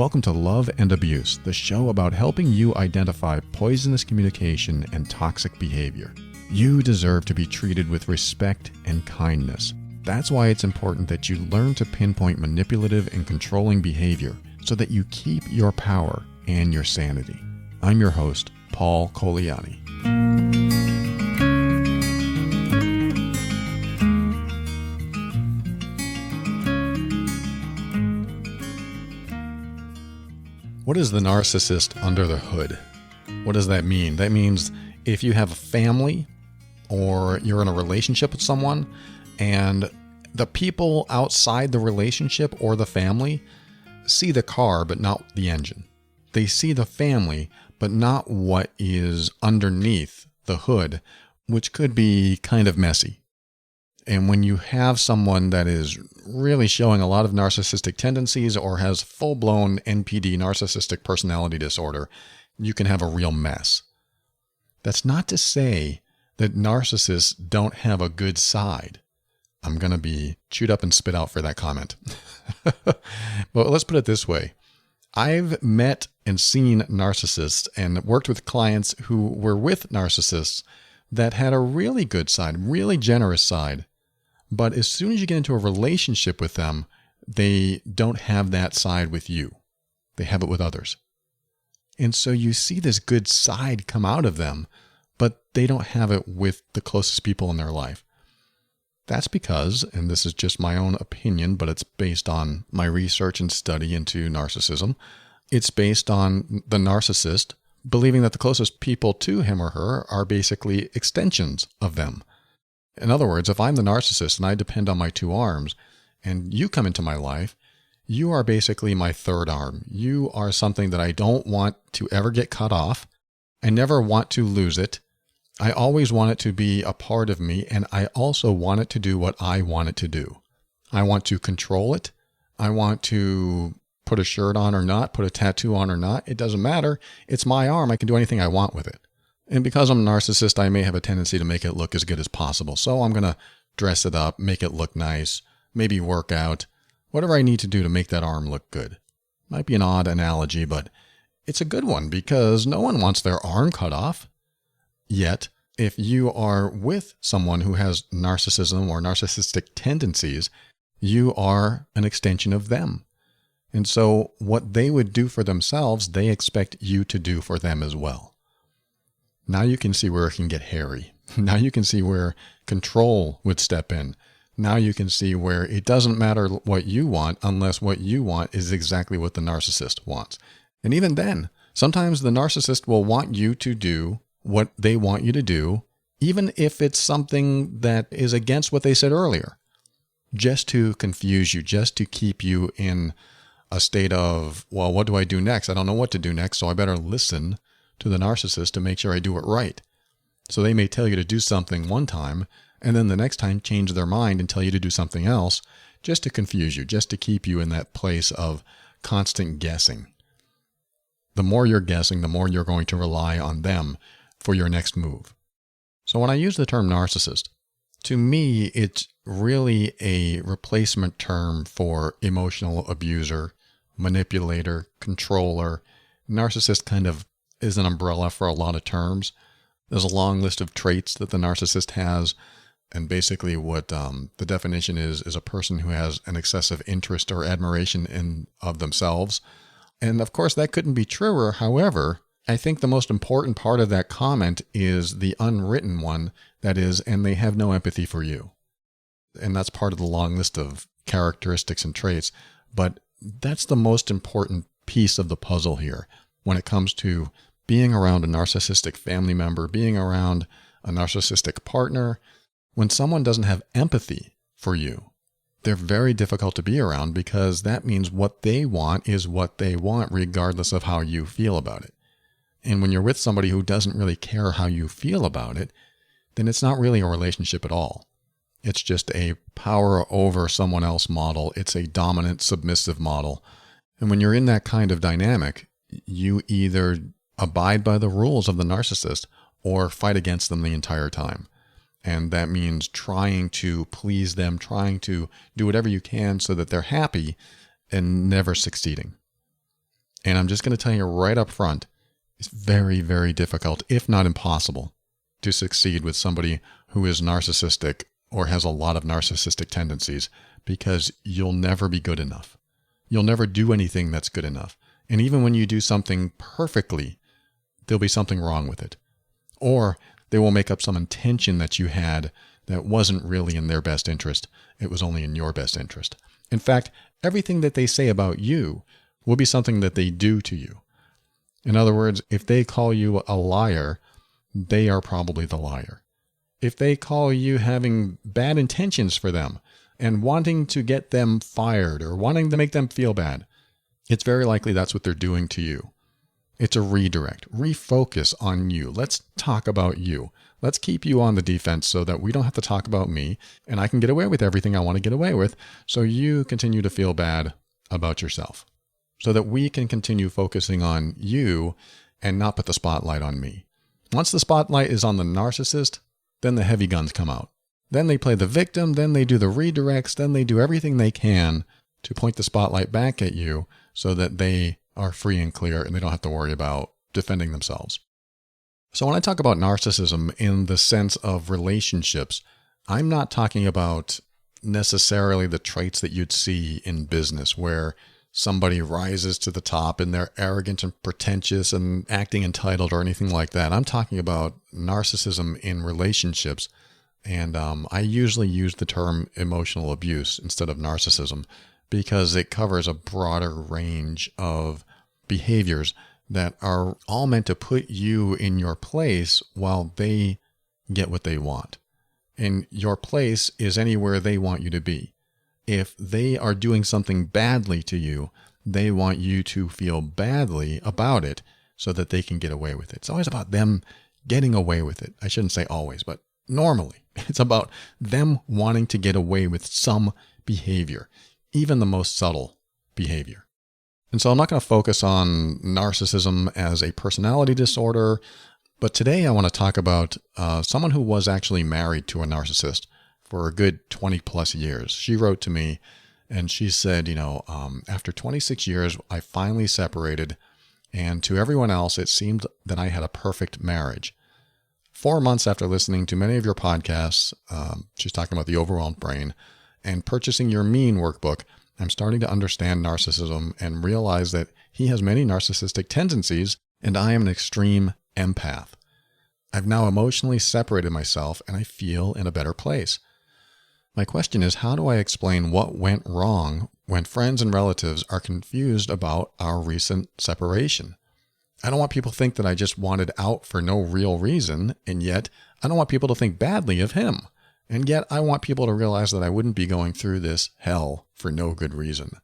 Welcome to Love and Abuse, the show about helping you identify poisonous communication and toxic behavior. You deserve to be treated with respect and kindness. That's why it's important that you learn to pinpoint manipulative and controlling behavior so that you keep your power and your sanity. I'm your host, Paul Coliani. What is the narcissist under the hood? What does that mean? That means if you have a family or you're in a relationship with someone and the people outside the relationship or the family see the car but not the engine. They see the family but not what is underneath the hood, which could be kind of messy. And when you have someone that is really showing a lot of narcissistic tendencies or has full-blown NPD, narcissistic personality disorder, you can have a real mess. That's not to say that narcissists don't have a good side. I'm going to be chewed up and spit out for that comment. But let's put it this way. I've met and seen narcissists and worked with clients who were with narcissists that had a really good side, really generous side. But as soon as you get into a relationship with them, they don't have that side with you. They have it with others. And so you see this good side come out of them, but they don't have it with the closest people in their life. That's because, and this is just my own opinion, but it's based on my research and study into narcissism, it's based on the narcissist believing that the closest people to him or her are basically extensions of them. In other words, if I'm the narcissist and I depend on my two arms and you come into my life, you are basically my third arm. You are something that I don't want to ever get cut off. I never want to lose it. I always want it to be a part of me, and I also want it to do what I want it to do. I want to control it. I want to put a shirt on or not, put a tattoo on or not. It doesn't matter. It's my arm. I can do anything I want with it. And because I'm a narcissist, I may have a tendency to make it look as good as possible. So I'm going to dress it up, make it look nice, maybe work out, whatever I need to do to make that arm look good. Might be an odd analogy, but it's a good one because no one wants their arm cut off. Yet, if you are with someone who has narcissism or narcissistic tendencies, you are an extension of them. And so what they would do for themselves, they expect you to do for them as well. Now you can see where it can get hairy. Now you can see where control would step in. Now you can see where it doesn't matter what you want unless what you want is exactly what the narcissist wants. And even then, sometimes the narcissist will want you to do what they want you to do, even if it's something that is against what they said earlier, just to confuse you, just to keep you in a state of, well, what do I do next? I don't know what to do next, so I better listen to the narcissist to make sure I do it right. So they may tell you to do something one time, and then the next time change their mind and tell you to do something else, just to confuse you, just to keep you in that place of constant guessing. The more you're guessing, the more you're going to rely on them for your next move. So when I use the term narcissist, to me, it's really a replacement term for emotional abuser, manipulator, controller. Narcissist kind of is an umbrella for a lot of terms. There's a long list of traits that the narcissist has, and basically what the definition is a person who has an excessive interest or admiration of themselves. And of course, that couldn't be truer. However, I think the most important part of that comment is the unwritten one, that is, and they have no empathy for you. And that's part of the long list of characteristics and traits, but that's the most important piece of the puzzle here when it comes to being around a narcissistic family member, being around a narcissistic partner. When someone doesn't have empathy for you, they're very difficult to be around because that means what they want is what they want, regardless of how you feel about it. And when you're with somebody who doesn't really care how you feel about it, then it's not really a relationship at all. It's just a power over someone else model. It's a dominant, submissive model. And when you're in that kind of dynamic, you either abide by the rules of the narcissist or fight against them the entire time. And that means trying to please them, trying to do whatever you can so that they're happy and never succeeding. And I'm just going to tell you right up front, it's very, very difficult, if not impossible, to succeed with somebody who is narcissistic or has a lot of narcissistic tendencies, because you'll never be good enough. You'll never do anything that's good enough. And even when you do something perfectly, there'll be something wrong with it. Or they will make up some intention that you had that wasn't really in their best interest. It was only in your best interest. In fact, everything that they say about you will be something that they do to you. In other words, if they call you a liar, they are probably the liar. If they call you having bad intentions for them and wanting to get them fired or wanting to make them feel bad, it's very likely that's what they're doing to you. It's a redirect. Refocus on you. Let's talk about you. Let's keep you on the defense so that we don't have to talk about me and I can get away with everything I want to get away with, so you continue to feel bad about yourself, so that we can continue focusing on you and not put the spotlight on me. Once the spotlight is on the narcissist, then the heavy guns come out. Then they play the victim, then they do the redirects, then they do everything they can to point the spotlight back at you so that they are free and clear and they don't have to worry about defending themselves. So when I talk about narcissism in the sense of relationships, I'm not talking about necessarily the traits that you'd see in business where somebody rises to the top and they're arrogant and pretentious and acting entitled or anything like that. I'm talking about narcissism in relationships. And I usually use the term emotional abuse instead of narcissism because it covers a broader range of behaviors that are all meant to put you in your place while they get what they want. And your place is anywhere they want you to be. If they are doing something badly to you, they want you to feel badly about it so that they can get away with it. It's always about them getting away with it. I shouldn't say always, but normally it's about them wanting to get away with some behavior, even the most subtle behavior. And so I'm not going to focus on narcissism as a personality disorder, but today I want to talk about someone who was actually married to a narcissist for a good 20 plus years. She wrote to me and she said, after 26 years, I finally separated, and to everyone else, it seemed that I had a perfect marriage. 4 months after listening to many of your podcasts, she's talking about the overwhelmed brain, and purchasing your mean workbook, I'm starting to understand narcissism and realize that he has many narcissistic tendencies, and I am an extreme empath. I've now emotionally separated myself, and I feel in a better place. My question is, how do I explain what went wrong when friends and relatives are confused about our recent separation? I don't want people to think that I just wanted out for no real reason, and yet I don't want people to think badly of him. And yet I want people to realize that I wouldn't be going through this hell for no good reason.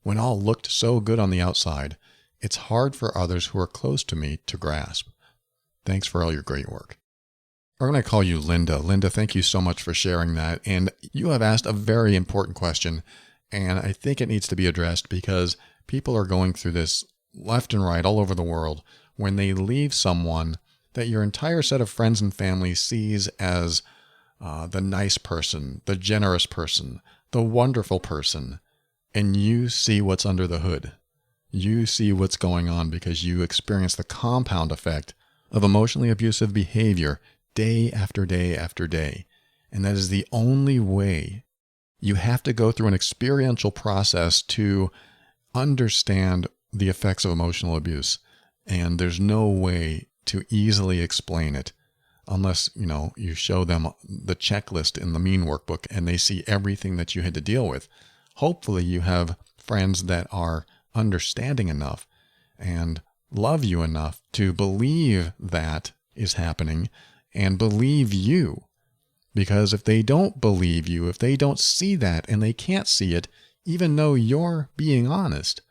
When all looked so good on the outside, it's hard for others who are close to me to grasp. Thanks for all your great work. I'm going to call you Linda. Linda, thank you so much for sharing that. And you have asked a very important question, and I think it needs to be addressed because people are going through this left and right all over the world when they leave someone that your entire set of friends and family sees as the nice person, the generous person, the wonderful person, and you see what's under the hood. You see what's going on because you experience the compound effect of emotionally abusive behavior day after day after day. And that is the only way. You have to go through an experiential process to understand the effects of emotional abuse. And there's no way to easily explain it unless, you show them the checklist in the mean workbook and they see everything that you had to deal with. Hopefully you have friends that are understanding enough and love you enough to believe that is happening and believe you. Because if they don't believe you, if they don't see that and they can't see it, even though you're being honest,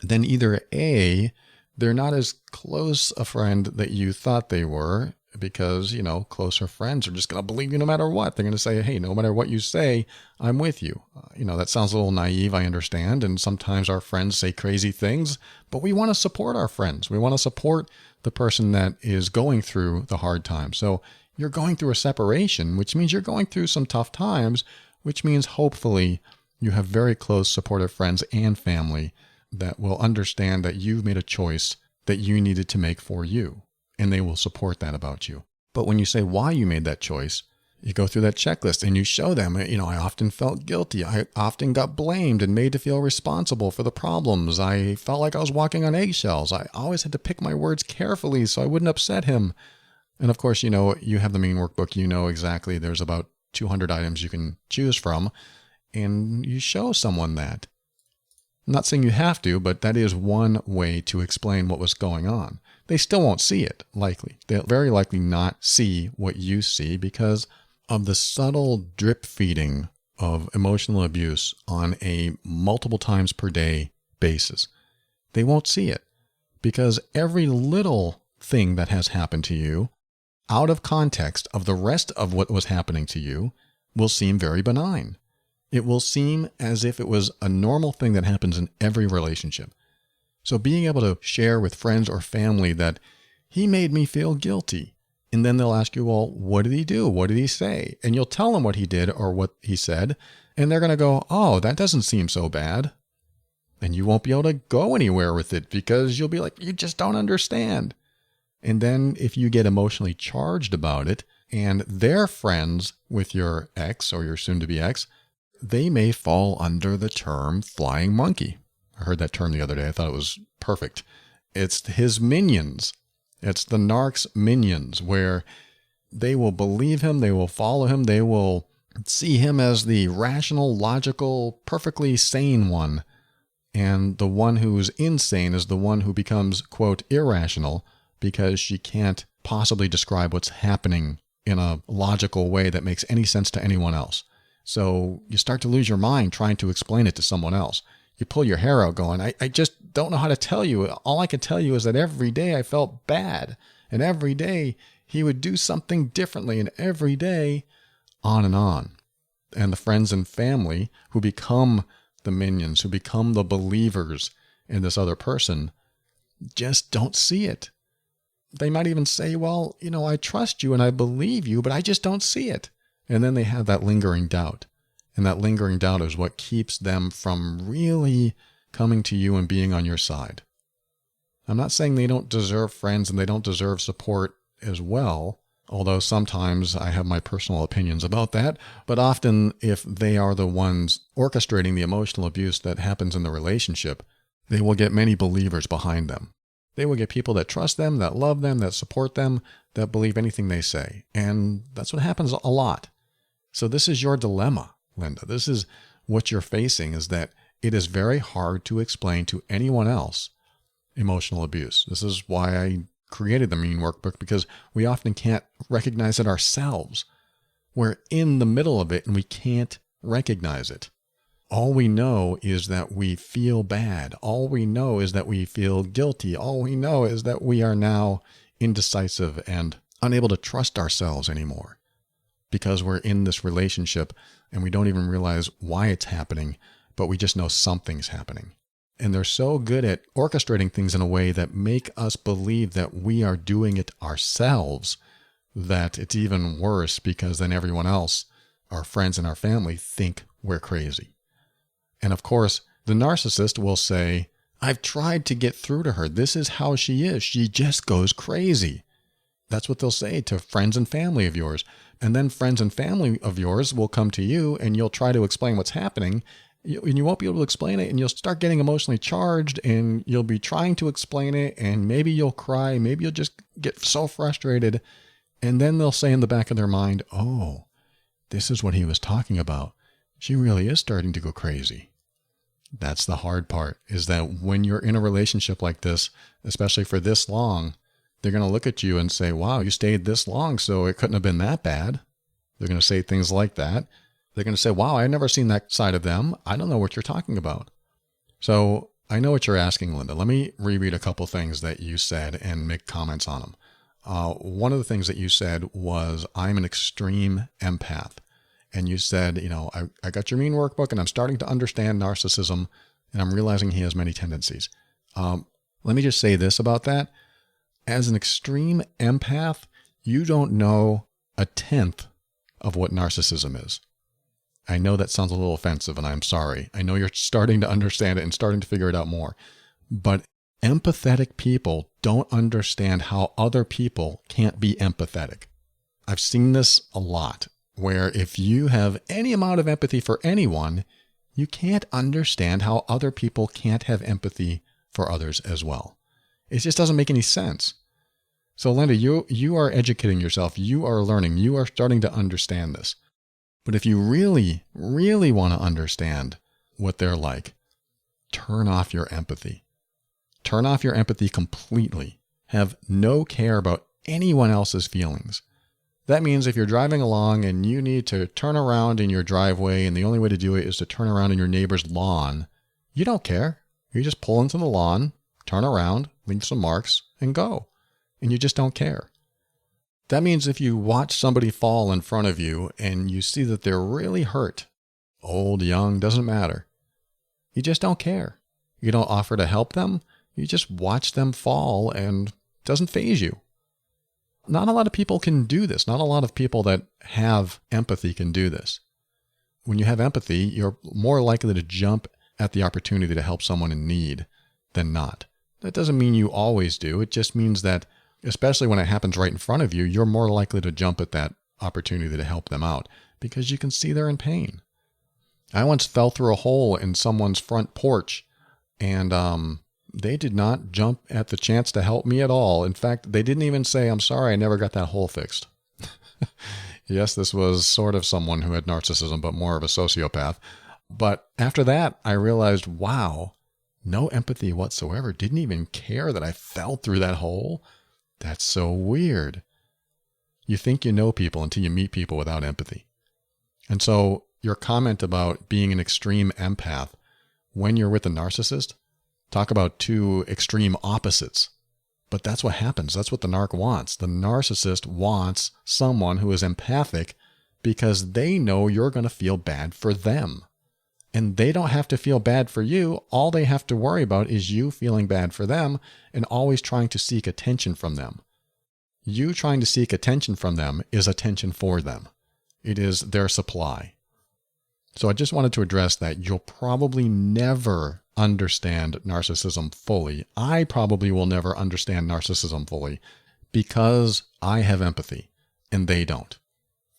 then either A, they're not as close a friend that you thought they were, because, closer friends are just going to believe you no matter what. They're going to say, hey, no matter what you say, I'm with you. That sounds a little naive, I understand. And sometimes our friends say crazy things, but we want to support our friends. We want to support the person that is going through the hard time. So you're going through a separation, which means you're going through some tough times, which means hopefully you have very close supportive friends and family that will understand that you've made a choice that you needed to make for you, and they will support that about you. But when you say why you made that choice, you go through that checklist and you show them, I often felt guilty. I often got blamed and made to feel responsible for the problems. I felt like I was walking on eggshells. I always had to pick my words carefully so I wouldn't upset him. And of course, you have the main workbook. You know exactly there's about 200 items you can choose from, and you show someone that. I'm not saying you have to, but that is one way to explain what was going on. They still won't see it, likely. They'll very likely not see what you see because of the subtle drip feeding of emotional abuse on a multiple times per day basis. They won't see it because every little thing that has happened to you out of context of the rest of what was happening to you will seem very benign. It will seem as if it was a normal thing that happens in every relationship. So being able to share with friends or family that he made me feel guilty, and then they'll ask you, well, what did he do? What did he say? And you'll tell them what he did or what he said, and they're going to go, oh, that doesn't seem so bad. And you won't be able to go anywhere with it because you'll be like, you just don't understand. And then if you get emotionally charged about it and they're friends with your ex or your soon-to-be ex, they may fall under the term flying monkey. I heard that term the other day. I thought it was perfect. It's his minions. It's the narc's minions, where they will believe him, they will follow him, they will see him as the rational, logical, perfectly sane one. And the one who's insane is the one who becomes, quote, irrational because she can't possibly describe what's happening in a logical way that makes any sense to anyone else. So you start to lose your mind trying to explain it to someone else. You pull your hair out going, I just don't know how to tell you. All I can tell you is that every day I felt bad. And every day he would do something differently. And every day, on and on. And the friends and family who become the minions, who become the believers in this other person, just don't see it. They might even say, well, I trust you and I believe you, but I just don't see it. And then they have that lingering doubt. And that lingering doubt is what keeps them from really coming to you and being on your side. I'm not saying they don't deserve friends and they don't deserve support as well, although sometimes I have my personal opinions about that. But often, if they are the ones orchestrating the emotional abuse that happens in the relationship, they will get many believers behind them. They will get people that trust them, that love them, that support them, that believe anything they say. And that's what happens a lot. So this is your dilemma, Linda. This is what you're facing, is that it is very hard to explain to anyone else emotional abuse. This is why I created the Mean Workbook, because we often can't recognize it ourselves. We're in the middle of it and we can't recognize it. All we know is that we feel bad. All we know is that we feel guilty. All we know is that we are now indecisive and unable to trust ourselves anymore because we're in this relationship and we don't even realize why it's happening, but we just know something's happening. And they're so good at orchestrating things in a way that make us believe that we are doing it ourselves, that it's even worse because then everyone else, our friends and our family, think we're crazy. And of course, the narcissist will say, I've tried to get through to her. This is how she is. She just goes crazy. That's what they'll say to friends and family of yours. And then friends and family of yours will come to you and you'll try to explain what's happening. And you won't be able to explain it, and you'll start getting emotionally charged, and you'll be trying to explain it, and maybe you'll cry, maybe you'll just get so frustrated. And then they'll say in the back of their mind, oh, this is what he was talking about. She really is starting to go crazy. That's the hard part, is that when you're in a relationship like this, especially for this long, they're going to look at you and say, wow, you stayed this long, so it couldn't have been that bad. They're going to say things like that. They're going to say, wow, I've never seen that side of them. I don't know what you're talking about. So I know what you're asking, Linda. Let me reread a couple things that you said and make comments on them. One of the things that you said was, I'm an extreme empath. And you said, I got your Mean Workbook and I'm starting to understand narcissism and I'm realizing he has many tendencies. Let me just say this about that. As an extreme empath, you don't know a tenth of what narcissism is. I know that sounds a little offensive, and I'm sorry. I know you're starting to understand it and starting to figure it out more. But empathetic people don't understand how other people can't be empathetic. I've seen this a lot, where if you have any amount of empathy for anyone, you can't understand how other people can't have empathy for others as well. It just doesn't make any sense. So Linda, you are educating yourself. You are learning. You are starting to understand this. But if you really, really want to understand what they're like, turn off your empathy. Turn off your empathy completely. Have no care about anyone else's feelings. That means if you're driving along and you need to turn around in your driveway and the only way to do it is to turn around in your neighbor's lawn, you don't care. You just pull into the lawn, turn around, leave some marks, and go. And you just don't care. That means if you watch somebody fall in front of you and you see that they're really hurt, old, young, doesn't matter. You just don't care. You don't offer to help them. You just watch them fall and it doesn't faze you. Not a lot of people can do this. Not a lot of people that have empathy can do this. When you have empathy, you're more likely to jump at the opportunity to help someone in need than not. That doesn't mean you always do. It just means that, especially when it happens right in front of you, you're more likely to jump at that opportunity to help them out because you can see they're in pain. I once fell through a hole in someone's front porch, and they did not jump at the chance to help me at all. In fact, they didn't even say, "I'm sorry, I never got that hole fixed." Yes, this was sort of someone who had narcissism, but more of a sociopath. But after that, I realized, wow, no empathy whatsoever. Didn't even care that I fell through that hole. That's so weird. You think you know people until you meet people without empathy. And so your comment about being an extreme empath, when you're with a narcissist, talk about two extreme opposites. But that's what happens. That's what the narc wants. The narcissist wants someone who is empathic because they know you're going to feel bad for them. And they don't have to feel bad for you. All they have to worry about is you feeling bad for them and always trying to seek attention from them. You trying to seek attention from them is attention for them. It is their supply. So I just wanted to address that. You'll probably never understand narcissism fully. I probably will never understand narcissism fully because I have empathy and they don't.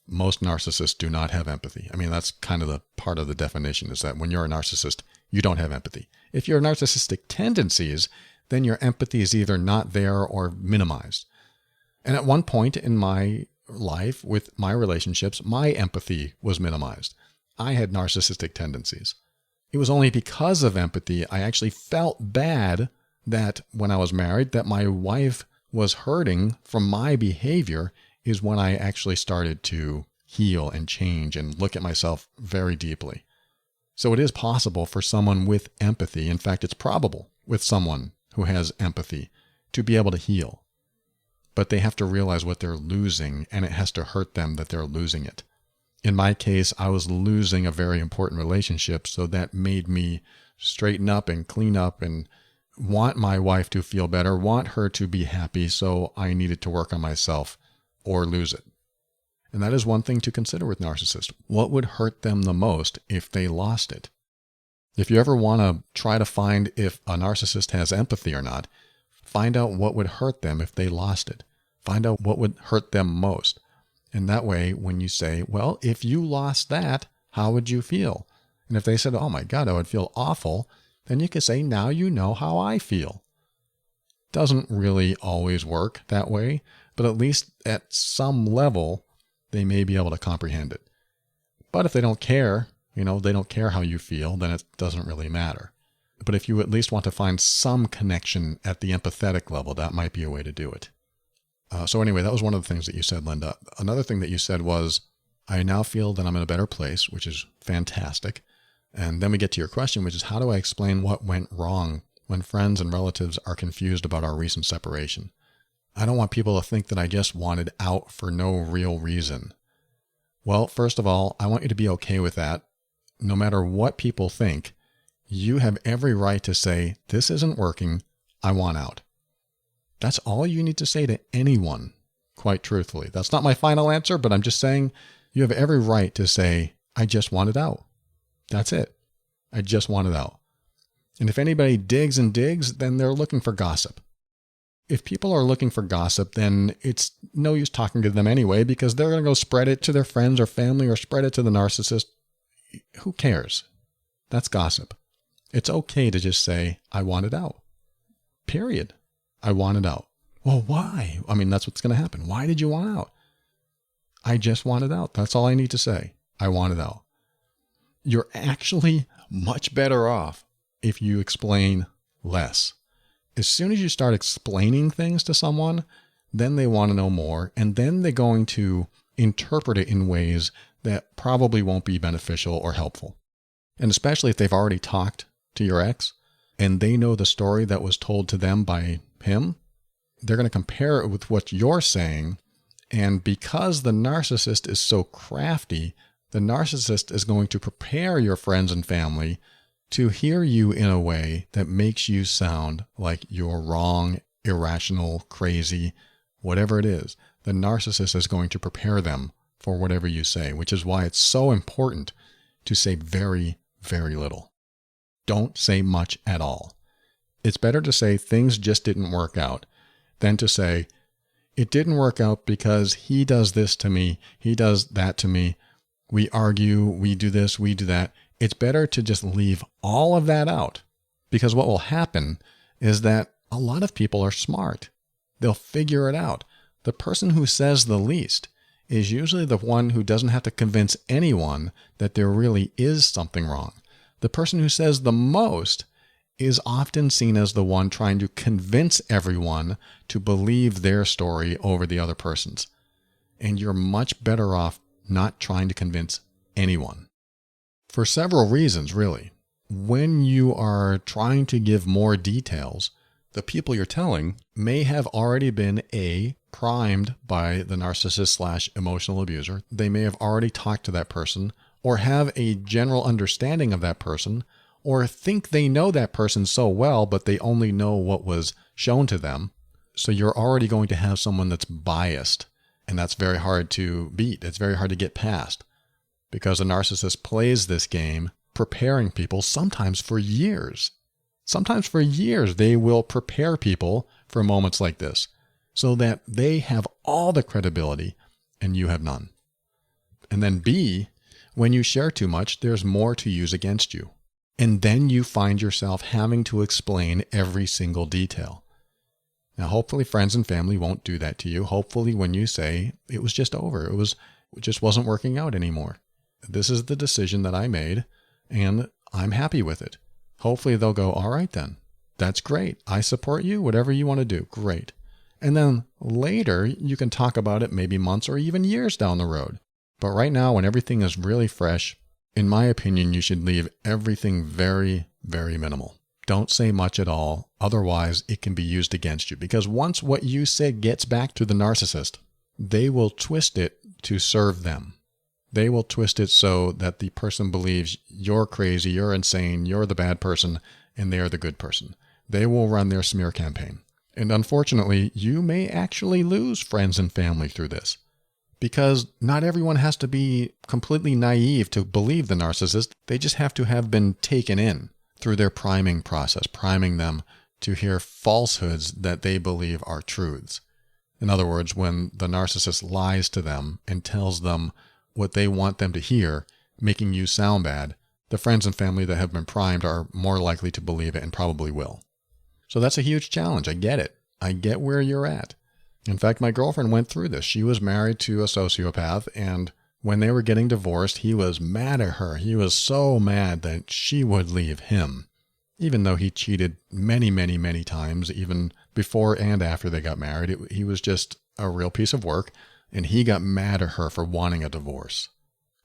Most narcissists do not have empathy. I mean, that's kind of the part of the definition, is that when you're a narcissist, you don't have empathy. If you're narcissistic tendencies, then your empathy is either not there or minimized. And at one point in my life with my relationships, my empathy was minimized. I had narcissistic tendencies. It was only because of empathy I actually felt bad that when I was married, that my wife was hurting from my behavior, is when I actually started to heal and change and look at myself very deeply. So it is possible for someone with empathy, in fact, it's probable with someone who has empathy, to be able to heal. But they have to realize what they're losing, and it has to hurt them that they're losing it. In my case, I was losing a very important relationship, so that made me straighten up and clean up and want my wife to feel better, want her to be happy, so I needed to work on myself or lose it. And that is one thing to consider with narcissists. What would hurt them the most if they lost it? If you ever want to try to find if a narcissist has empathy or not, find out what would hurt them if they lost it. Find out what would hurt them most. And that way, when you say, well, if you lost that, how would you feel? And if they said, oh my God, I would feel awful, then you could say, now you know how I feel. Doesn't really always work that way, but at least at some level, they may be able to comprehend it. But if they don't care, they don't care how you feel, then it doesn't really matter. But if you at least want to find some connection at the empathetic level, that might be a way to do it. So anyway, that was one of the things that you said, Linda. Another thing that you said was, I now feel that I'm in a better place, which is fantastic. And then we get to your question, which is, how do I explain what went wrong when friends and relatives are confused about our recent separation? I don't want people to think that I just wanted out for no real reason. Well, first of all, I want you to be okay with that. No matter what people think, you have every right to say, this isn't working, I want out. That's all you need to say to anyone, quite truthfully. That's not my final answer, but I'm just saying you have every right to say, I just want it out. That's it. I just want it out. And if anybody digs and digs, then they're looking for gossip. If people are looking for gossip, then it's no use talking to them anyway, because they're going to go spread it to their friends or family or spread it to the narcissist. Who cares? That's gossip. It's okay to just say, I want it out. Period. I want it out. Well, why? I mean, that's what's going to happen. Why did you want it out? I just want it out. That's all I need to say. I want it out. You're actually much better off if you explain less. As soon as you start explaining things to someone, then they want to know more, and then they're going to interpret it in ways that probably won't be beneficial or helpful. And especially if they've already talked to your ex and they know the story that was told to them by him, they're going to compare it with what you're saying. And because the narcissist is so crafty, the narcissist is going to prepare your friends and family to hear you in a way that makes you sound like you're wrong, irrational, crazy, whatever it is. The narcissist is going to prepare them for whatever you say, which is why it's so important to say very, very little. Don't say much at all. It's better to say things just didn't work out than to say, it didn't work out because he does this to me, he does that to me, we argue, we do this, we do that. It's better to just leave all of that out, because what will happen is that a lot of people are smart. They'll figure it out. The person who says the least is usually the one who doesn't have to convince anyone that there really is something wrong. The person who says the most is often seen as the one trying to convince everyone to believe their story over the other person's. And you're much better off not trying to convince anyone. For several reasons, really. When you are trying to give more details, the people you're telling may have already been primed by the narcissist/emotional abuser. They may have already talked to that person, or have a general understanding of that person, or think they know that person so well, but they only know what was shown to them. So you're already going to have someone that's biased, and that's very hard to beat. It's very hard to get past, because a narcissist plays this game, preparing people sometimes for years. Sometimes for years, they will prepare people for moments like this so that they have all the credibility and you have none. And then B, when you share too much, there's more to use against you. And then you find yourself having to explain every single detail. Now, hopefully friends and family won't do that to you. Hopefully when you say, it was just over, it just wasn't working out anymore. This is the decision that I made, and I'm happy with it. Hopefully they'll go, all right then, that's great. I support you, whatever you want to do, great. And then later you can talk about it maybe months or even years down the road. But right now, when everything is really fresh, in my opinion, you should leave everything very, very minimal. Don't say much at all. Otherwise, it can be used against you. Because once what you said gets back to the narcissist, they will twist it to serve them. They will twist it so that the person believes you're crazy, you're insane, you're the bad person, and they are the good person. They will run their smear campaign. And unfortunately, you may actually lose friends and family through this. Because not everyone has to be completely naive to believe the narcissist. They just have to have been taken in through their priming process, priming them to hear falsehoods that they believe are truths. In other words, when the narcissist lies to them and tells them what they want them to hear, making you sound bad, the friends and family that have been primed are more likely to believe it and probably will. So that's a huge challenge. I get it. I get where you're at. In fact, my girlfriend went through this. She was married to a sociopath, and when they were getting divorced, he was mad at her. He was so mad that she would leave him, even though he cheated many, many, many times, even before and after they got married. He was just a real piece of work, and he got mad at her for wanting a divorce.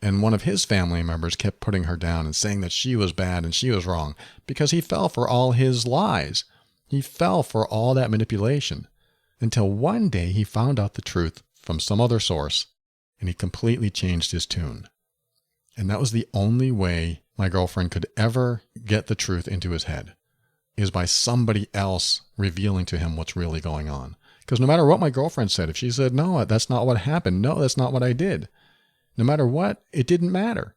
And one of his family members kept putting her down and saying that she was bad and she was wrong because he fell for all his lies. He fell for all that manipulation. Until one day he found out the truth from some other source, and he completely changed his tune. And that was the only way my girlfriend could ever get the truth into his head, is by somebody else revealing to him what's really going on. Because no matter what my girlfriend said, if she said, no, that's not what happened, no, that's not what I did, no matter what, it didn't matter.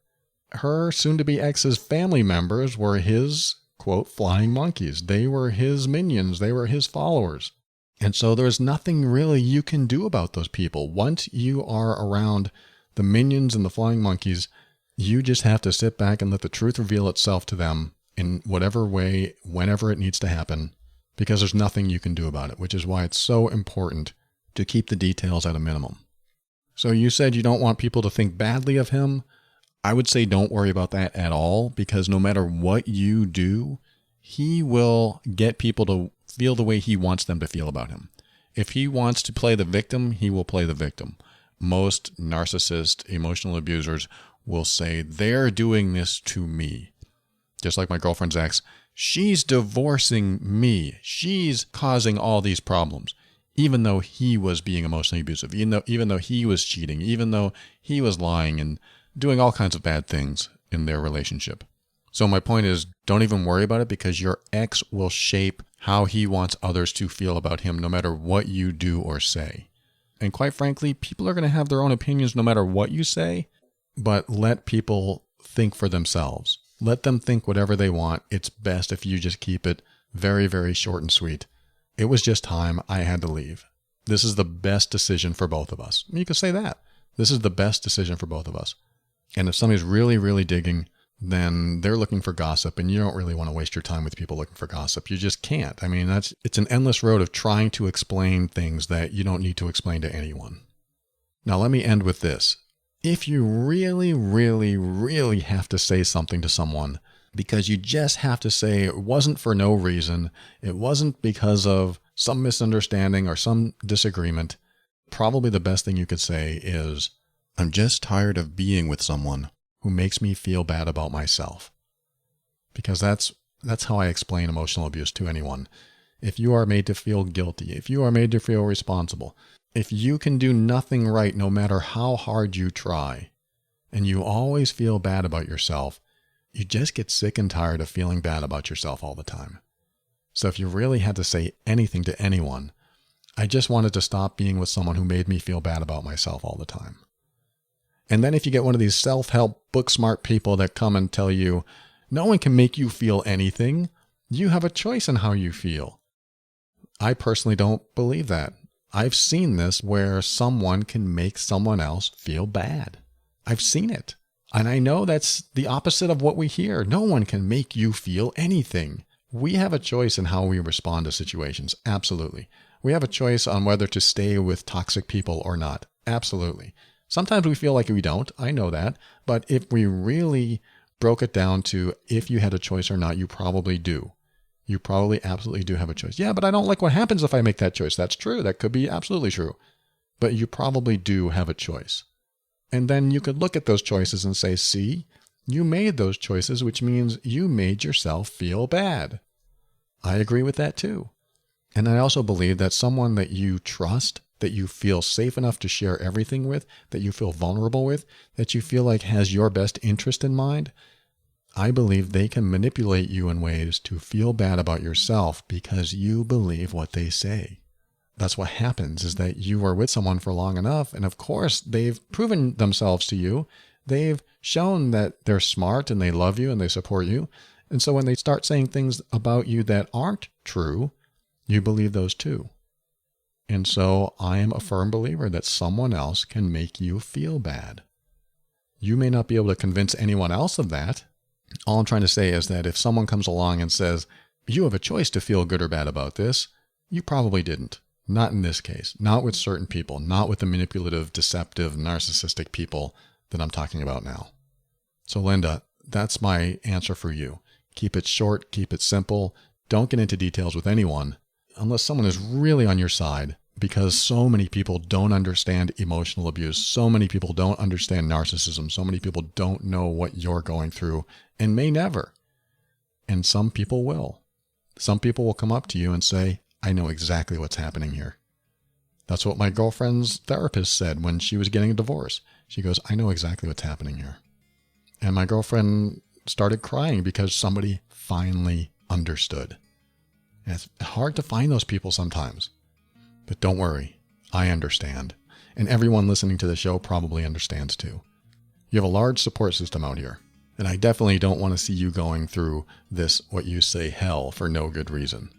her soon-to-be ex's family members were his, quote, flying monkeys. They were his minions. They were his followers. And so there's nothing really you can do about those people. Once you are around the minions and the flying monkeys, you just have to sit back and let the truth reveal itself to them in whatever way, whenever it needs to happen, because there's nothing you can do about it, which is why it's so important to keep the details at a minimum. So you said you don't want people to think badly of him. I would say don't worry about that at all, because no matter what you do, he will get people to feel the way he wants them to feel about him. If he wants to play the victim, he will play the victim. Most narcissist emotional abusers will say, they're doing this to me. Just like my girlfriend's ex, she's divorcing me. She's causing all these problems. Even though he was being emotionally abusive, even though he was cheating, even though he was lying and doing all kinds of bad things in their relationship. So my point is, don't even worry about it, because your ex will shape how he wants others to feel about him no matter what you do or say. And quite frankly, people are going to have their own opinions no matter what you say, but let people think for themselves. Let them think whatever they want. It's best if you just keep it very, very short and sweet. It was just time. I had to leave. This is the best decision for both of us. You can say that. This is the best decision for both of us. And if somebody's really, really digging, then they're looking for gossip, and you don't really want to waste your time with people looking for gossip. You just can't. I mean, it's an endless road of trying to explain things that you don't need to explain to anyone. Now, let me end with this. If you really, really, really have to say something to someone, because you just have to say it wasn't for no reason, it wasn't because of some misunderstanding or some disagreement, probably the best thing you could say is, I'm just tired of being with someone who makes me feel bad about myself. Because that's how I explain emotional abuse to anyone. If you are made to feel guilty, if you are made to feel responsible, if you can do nothing right no matter how hard you try, and you always feel bad about yourself, you just get sick and tired of feeling bad about yourself all the time. So if you really had to say anything to anyone, I just wanted to stop being with someone who made me feel bad about myself all the time. And then if you get one of these self-help, book-smart people that come and tell you, no one can make you feel anything, you have a choice in how you feel. I personally don't believe that. I've seen this where someone can make someone else feel bad. I've seen it. And I know that's the opposite of what we hear. No one can make you feel anything. We have a choice in how we respond to situations. Absolutely. We have a choice on whether to stay with toxic people or not. Absolutely. Sometimes we feel like we don't. I know that. But if we really broke it down to if you had a choice or not, you probably do. You probably absolutely do have a choice. Yeah, but I don't like what happens if I make that choice. That's true. That could be absolutely true. But you probably do have a choice. And then you could look at those choices and say, see, you made those choices, which means you made yourself feel bad. I agree with that too. And I also believe that someone that you trust, that you feel safe enough to share everything with, that you feel vulnerable with, that you feel like has your best interest in mind, I believe they can manipulate you in ways to feel bad about yourself because you believe what they say. That's what happens, is that you are with someone for long enough, and of course they've proven themselves to you. They've shown that they're smart and they love you and they support you. And so when they start saying things about you that aren't true, you believe those too. And so I am a firm believer that someone else can make you feel bad. You may not be able to convince anyone else of that. All I'm trying to say is that if someone comes along and says, you have a choice to feel good or bad about this, you probably didn't. Not in this case. Not with certain people. Not with the manipulative, deceptive, narcissistic people that I'm talking about now. So Linda, that's my answer for you. Keep it short. Keep it simple. Don't get into details with anyone unless someone is really on your side, because so many people don't understand emotional abuse. So many people don't understand narcissism. So many people don't know what you're going through and may never. And some people will. Some people will come up to you and say, I know exactly what's happening here. That's what my girlfriend's therapist said when she was getting a divorce. She goes, I know exactly what's happening here. And my girlfriend started crying because somebody finally understood. And it's hard to find those people sometimes. But don't worry, I understand. And everyone listening to the show probably understands too. You have a large support system out here. And I definitely don't want to see you going through this, what you say, hell for no good reason.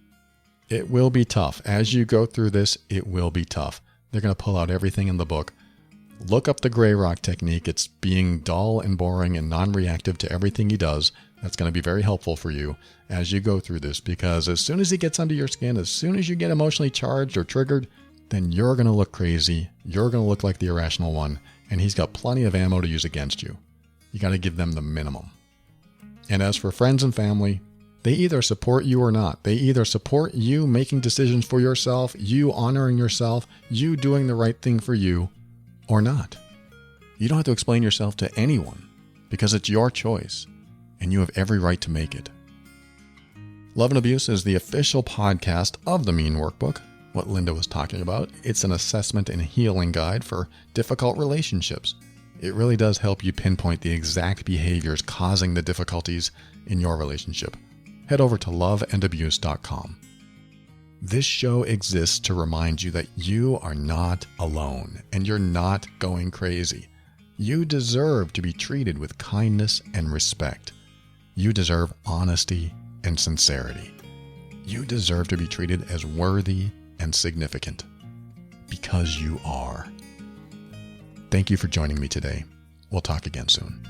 It will be tough. As you go through this, it will be tough. They're going to pull out everything in the book. Look up the gray rock technique. It's being dull and boring and non-reactive to everything he does. That's going to be very helpful for you as you go through this, because as soon as he gets under your skin, as soon as you get emotionally charged or triggered, then you're going to look crazy. You're going to look like the irrational one, and he's got plenty of ammo to use against you. You got to give them the minimum. And as for friends and family, they either support you or not. They either support you making decisions for yourself, you honoring yourself, you doing the right thing for you, or not. You don't have to explain yourself to anyone because it's your choice and you have every right to make it. Love and Abuse is the official podcast of the Mean Workbook, what Linda was talking about. It's an assessment and healing guide for difficult relationships. It really does help you pinpoint the exact behaviors causing the difficulties in your relationship. Head over to loveandabuse.com. This show exists to remind you that you are not alone and you're not going crazy. You deserve to be treated with kindness and respect. You deserve honesty and sincerity. You deserve to be treated as worthy and significant because you are. Thank you for joining me today. We'll talk again soon.